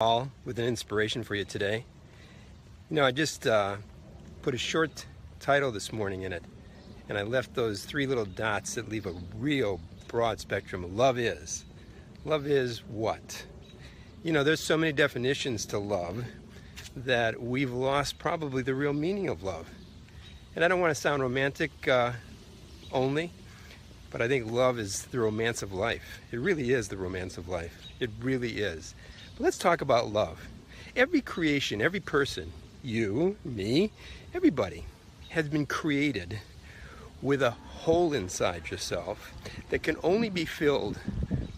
All with an inspiration for you today. I just put a short title this morning in it, and I left those three little dots that leave a real broad spectrum. Love is. Love is what? There's so many definitions to love that we've lost probably the real meaning of love. And I don't want to sound romantic only, but I think love is the romance of life. It really is the romance of life. It really is. But let's talk about love. Every creation, every person, you, me, everybody has been created with a hole inside yourself that can only be filled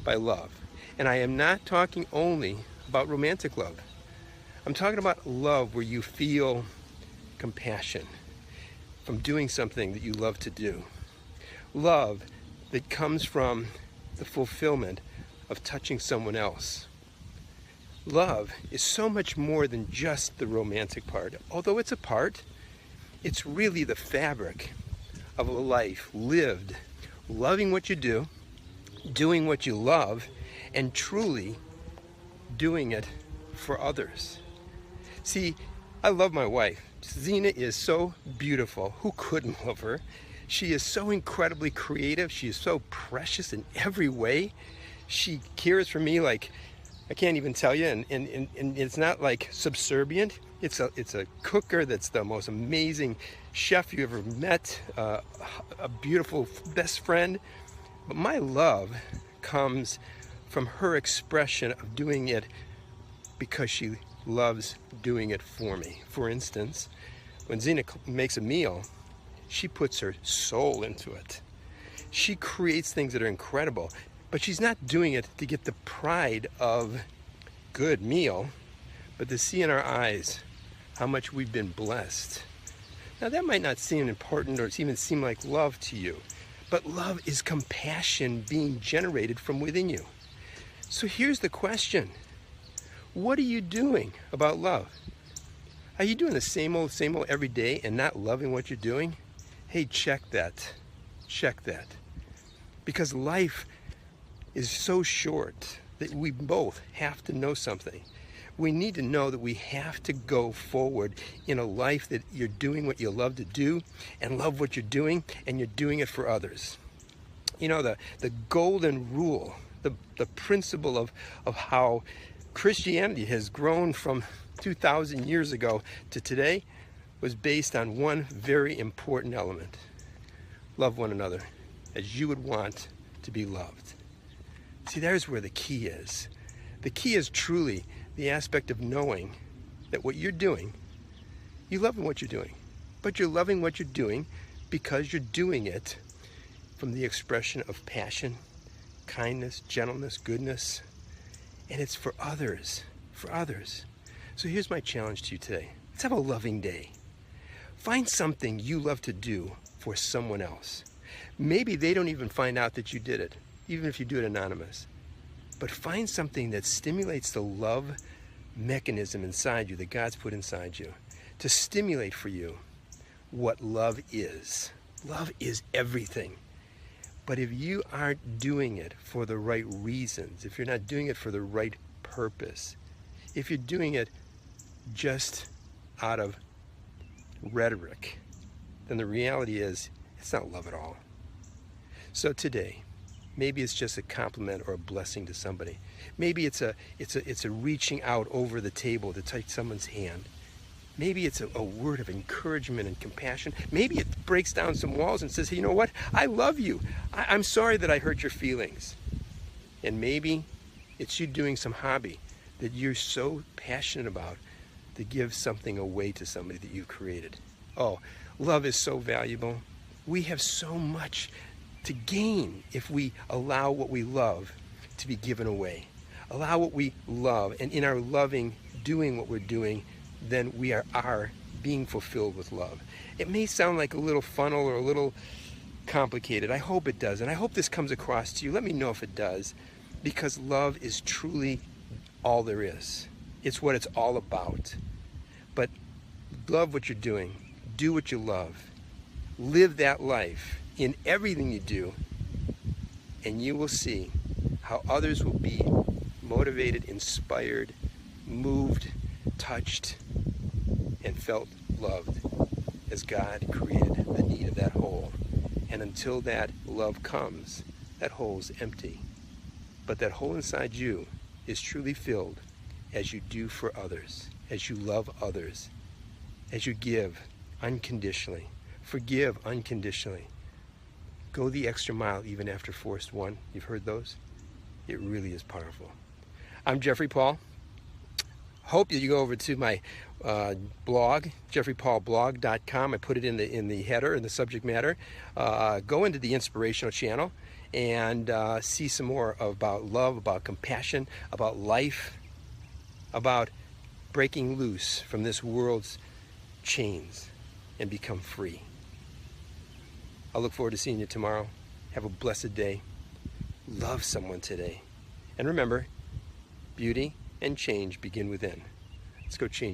by love. And I am not talking only about romantic love. I'm talking about love where you feel compassion from doing something that you love to do. Love that comes from the fulfillment of touching someone else. Love is so much more than just the romantic part. Although it's a part, it's really the fabric of a life lived, loving what you do, doing what you love, and truly doing it for others. See, I love my wife. Zena is so beautiful. Who couldn't love her? She is so incredibly creative. She is so precious in every way. She cares for me like I can't even tell you, and it's not like subservient. It's a cooker that's the most amazing chef you ever met, a beautiful best friend. But my love comes from her expression of doing it because she loves doing it for me. For instance, when Zena makes a meal, she puts her soul into it. She creates things that are incredible. But she's not doing it to get the pride of good meal, but to see in our eyes how much we've been blessed. Now that might not seem important or even seem like love to you, but love is compassion being generated from within you. So here's the question. What are you doing about love? Are you doing the same old every day and not loving what you're doing? Hey, check that. Check that. Because life is so short that we both have to know something. We need to know that we have to go forward in a life that you're doing what you love to do and love what you're doing, and you're doing it for others. The golden rule, the principle of how Christianity has grown from 2,000 years ago to today was based on one very important element. Love one another as you would want to be loved. See, there's where the key is. The key is truly the aspect of knowing that what you're doing, you love what you're doing, but you're loving what you're doing because you're doing it from the expression of passion, kindness, gentleness, goodness, and it's for others, for others. So here's my challenge to you today. Let's have a loving day. Find something you love to do for someone else. Maybe they don't even find out that you did it, even if you do it anonymous. But find something that stimulates the love mechanism inside you that God's put inside you to stimulate for you what love is. Love is everything. But if you aren't doing it for the right reasons, if you're not doing it for the right purpose, if you're doing it just out of rhetoric, then the reality is it's not love at all. So today, maybe it's just a compliment or a blessing to somebody. Maybe it's a reaching out over the table to touch someone's hand. Maybe it's a word of encouragement and compassion. Maybe it breaks down some walls and says, hey, you know what? I love you. I'm sorry that I hurt your feelings. And maybe it's you doing some hobby that you're so passionate about to give something away to somebody that you've created. Oh, love is so valuable. We have so much to gain if we allow what we love to be given away. Allow what we love, and in our loving, doing what we're doing, then we are being fulfilled with love. It may sound like a little funnel or a little complicated. I hope it does, and I hope this comes across to you. Let me know if it does, because love is truly all there is. It's what it's all about. But love what you're doing. Do what you love. Live that life in everything you do, and you will see how others will be motivated, inspired, moved, touched, and felt loved as God created the need of that hole. And until that love comes, that hole's empty. But that hole inside you is truly filled as you do for others, as you love others, as you give unconditionally, forgive unconditionally, go the extra mile even after forced one. You've heard those? It really is powerful. I'm Jeffrey Paul. Hope that you go over to my blog, jeffreypaulblog.com. I put it in the header, in the subject matter. Go into the inspirational channel and see some more about love, about compassion, about life, about breaking loose from this world's chains and become free. I look forward to seeing you tomorrow. Have a blessed day. Love someone today. And remember, beauty and change begin within. Let's go change.